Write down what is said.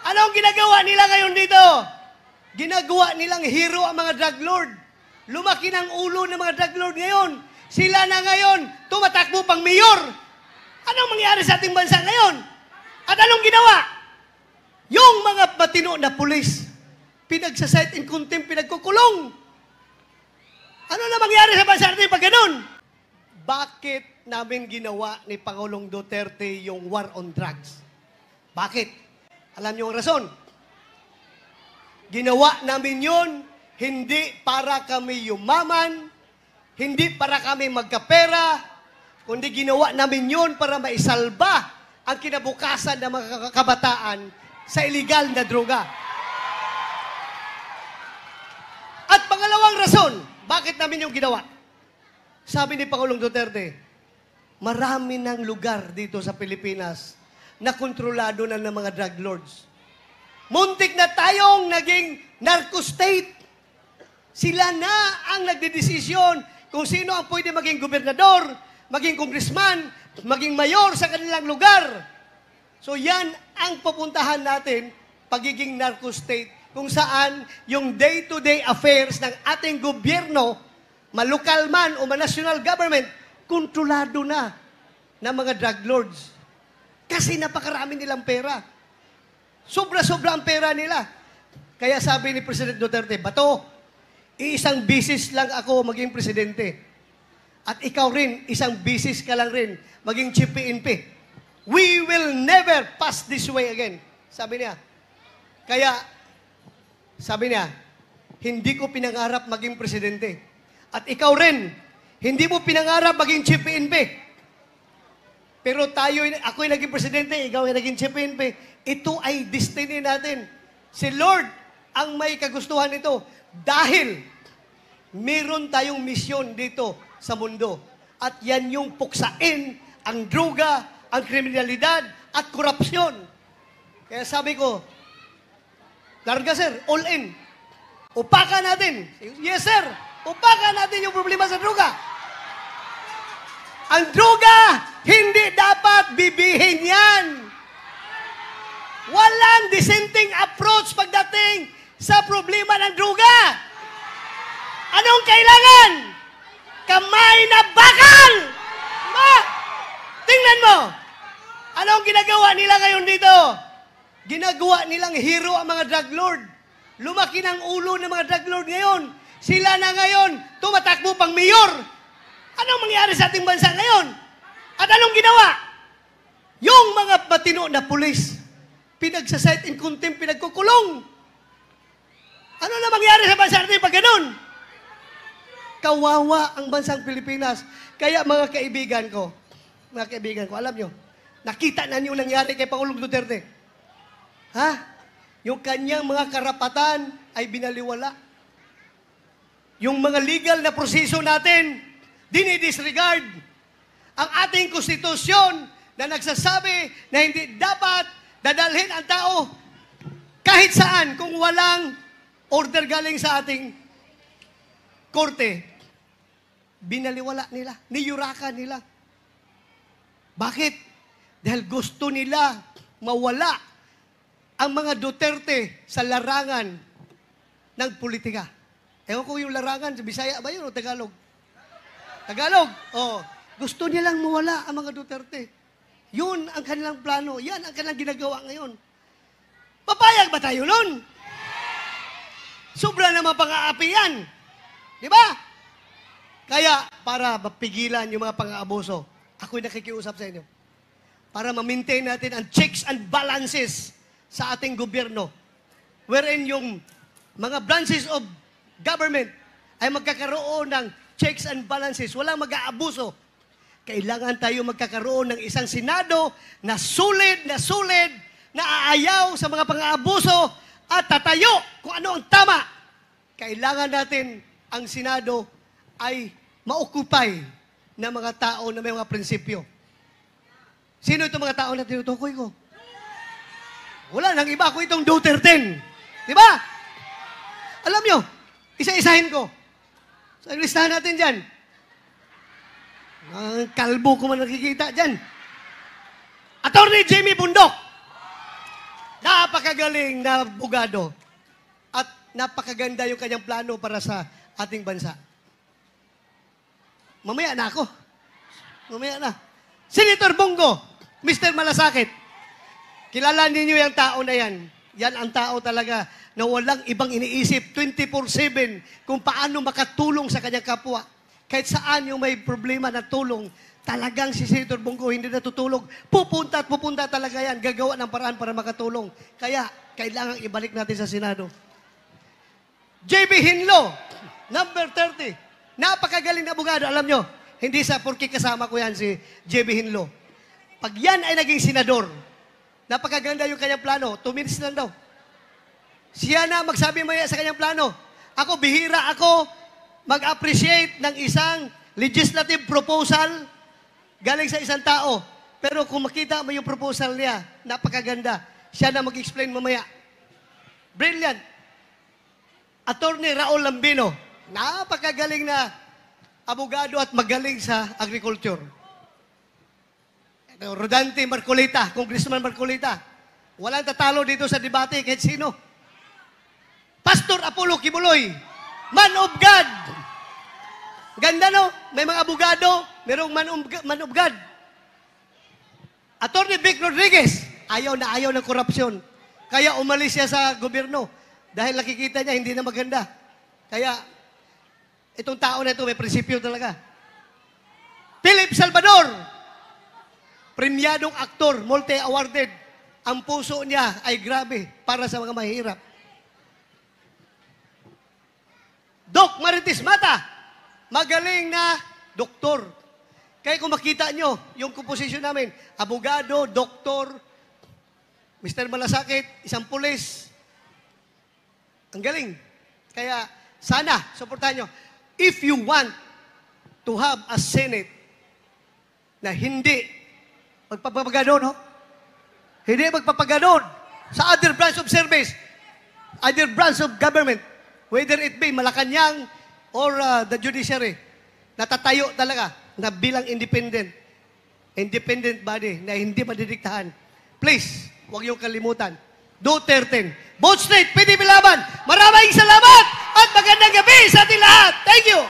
Anong ginagawa nila ngayon dito? Ginagawa nilang hero ang mga drug lord. Lumaki ng ulo ng mga drug lord ngayon. Sila na ngayon, tumatakbo pang mayor. Anong mangyari sa ating bansa ngayon? At anong ginawa? Yung mga matino na pulis, pinagsasite in contempt, pinagkukulong. Ano na mangyari sa bansa natin pag ganun? Bakit namin ginawa ni Pangulong Duterte yung war on drugs? Bakit? Alam niyo ang rason? Ginawa namin yun hindi para kami yumaman, hindi para kami magkapera, kundi ginawa namin yun para maisalba ang kinabukasan ng mga kabataan sa iligal na droga. At pangalawang rason, bakit namin yung ginawa? Sabi ni Pangulong Duterte, marami ng lugar dito sa Pilipinas na kontrolado na ng mga drug lords. Muntik na tayong naging narco-state. Sila na ang nagdedesisyon kung sino ang pwede maging gobernador, maging congressman, maging mayor sa kanilang lugar. So yan ang pupuntahan natin, pagiging narco-state, kung saan yung day-to-day affairs ng ating gobyerno, malokal man o national government, kontrolado na ng mga drug lords. Kasi napakarami nilang pera. Sobra-sobra ang pera nila. Kaya sabi ni President Duterte, Bato, iisang bisis lang ako maging presidente. At ikaw rin, isang bisis ka lang rin maging chief PNP. We will never pass this way again. Sabi niya. Kaya, sabi niya, hindi ko pinangarap maging presidente. At ikaw rin, hindi mo pinangarap maging chief PNP. Pero ako'y naging presidente, ikaw ay naging chief PNP. Ito ay destiny natin. Si Lord ang may kagustuhan nito dahil meron tayong misyon dito sa mundo. At yan yung puksain ang droga, ang kriminalidad, at korupsyon. Kaya sabi ko, larga sir, all in. Upakan natin. Yes sir, upakan natin yung problema sa droga. Ang droga, hindi dapat bibihin yan. Walang dissenting approach pagdating sa problema ng droga. Anong kailangan? Kamay na bakal! Diba? Tingnan mo. Anong ginagawa nila ngayon dito? Ginagawa nilang hero ang mga drug lord. Lumaki ng ulo ng mga drug lord ngayon. Sila na ngayon, tumatakbo pang mayor. Anong mangyari sa ating bansa ngayon? At anong ginawa? Yung mga matino na pulis, pinagsasite in contempt, pinagkukulong. Ano na mangyari sa bansa natin pag ganun? Kawawa ang bansang Pilipinas. Kaya mga kaibigan ko, alam nyo, nakita na niyo nangyari kay Pangulong Duterte. Ha? Yung kanyang mga karapatan ay binaliwala. Yung mga legal na proseso natin, dinidisregard. Ang ating konstitusyon na nagsasabi na hindi dapat dadalhin ang tao kahit saan kung walang order galing sa ating korte. Binaliwala nila, niyurakan nila. Bakit? Dahil gusto nila mawala ang mga Duterte sa larangan ng politika. Ewan ko yung larangan, sa Bisaya ba yun o Tagalog? Tagalog? Oh, gusto nilang mawala ang mga Duterte. Yun ang kanilang plano. Yan ang kanilang ginagawa ngayon. Papayag ba tayo nun? Sobra naman pang-aapi yan. Di ba? Kaya, para mapigilan yung mga pang-aabuso, ako'y nakikiusap sa inyo. Para ma-maintain natin ang checks and balances sa ating gobyerno. Wherein yung mga branches of government ay magkakaroon ng checks and balances. Walang mag-aabuso. Kailangan tayo magkakaroon ng isang Senado na sulit, na aayaw sa mga pang-aabuso at tatayo kung ano ang tama. Kailangan natin ang Senado ay maokupay ng mga tao na may mga prinsipyo. Sino itong mga tao na tinutukoy ko? Wala nang iba ko itong Duterte. Di ba? Alam nyo, isa-isahin ko. So, listahan natin dyan. Ang kalbo ko man nakikita dyan. Attorney Jamie Bundok. napakagaling na abogado at napakaganda yung kanyang plano para sa ating bansa. Mamaya na ako. Mamaya na. Senator Bongo, Mr. Malasakit, kilala ninyo yung tao na yan. Yan ang tao talaga na walang ibang iniisip 24/7 kung paano makatulong sa kanyang kapwa. Kahit saan yung may problema na tulong, talagang si Senator Bongo hindi natutulog. Pupunta at pupunta talaga yan. Gagawa ng paraan para makatulong. Kaya, kailangang ibalik natin sa Senado. JB Hinlo, number 30. Napakagaling na abogado. Alam nyo, hindi sa porke kasama ko yan si JB Hinlo. Pag yan ay naging senador, napakaganda yung kanyang plano. 2 minutes lang daw. Siya na magsabi maya sa kanyang plano. Ako, bihira ako mag-appreciate ng isang legislative proposal galing sa isang tao. Pero kung makita mo yung proposal niya, napakaganda. Siya na mag-explain mamaya. Brilliant. Attorney Raul Lambino, napakagaling na abogado at magaling sa agriculture. Rodante Marcolita, Congressman Marcolita. Walang tatalo dito sa debate kahit sino. Pastor Apollo Kibuloy, man of God. Ganda no? May mga abogado, merong man of God. Attorney Vic Rodriguez, ayaw ng korupsyon. Kaya umalis siya sa gobyerno. Dahil nakikita niya, hindi na maganda. Kaya, itong tao na ito, may prinsipyo talaga. Philip Salvador, premyadong aktor, multi-awarded. Ang puso niya ay grabe para sa mga mahirap. Doc Marites Mata, magaling na doktor. Kaya kung makita nyo, yung komposisyon namin, abogado, doktor, Mr. Malasakit, isang pulis. Ang galing. Kaya, sana, supportahan nyo. If you want to have a Senate na hindi magpapaganon, no? Hindi magpapaganon sa other branch of service, other branch of government, whether it be Malacanang or the judiciary, natatayo talaga na bilang independent body na hindi madidiktahan. Please, huwag yung kalimutan. Duterte. Vote straight, PDP laban. Maraming salamat at magandang gabi sa ating lahat. Thank you.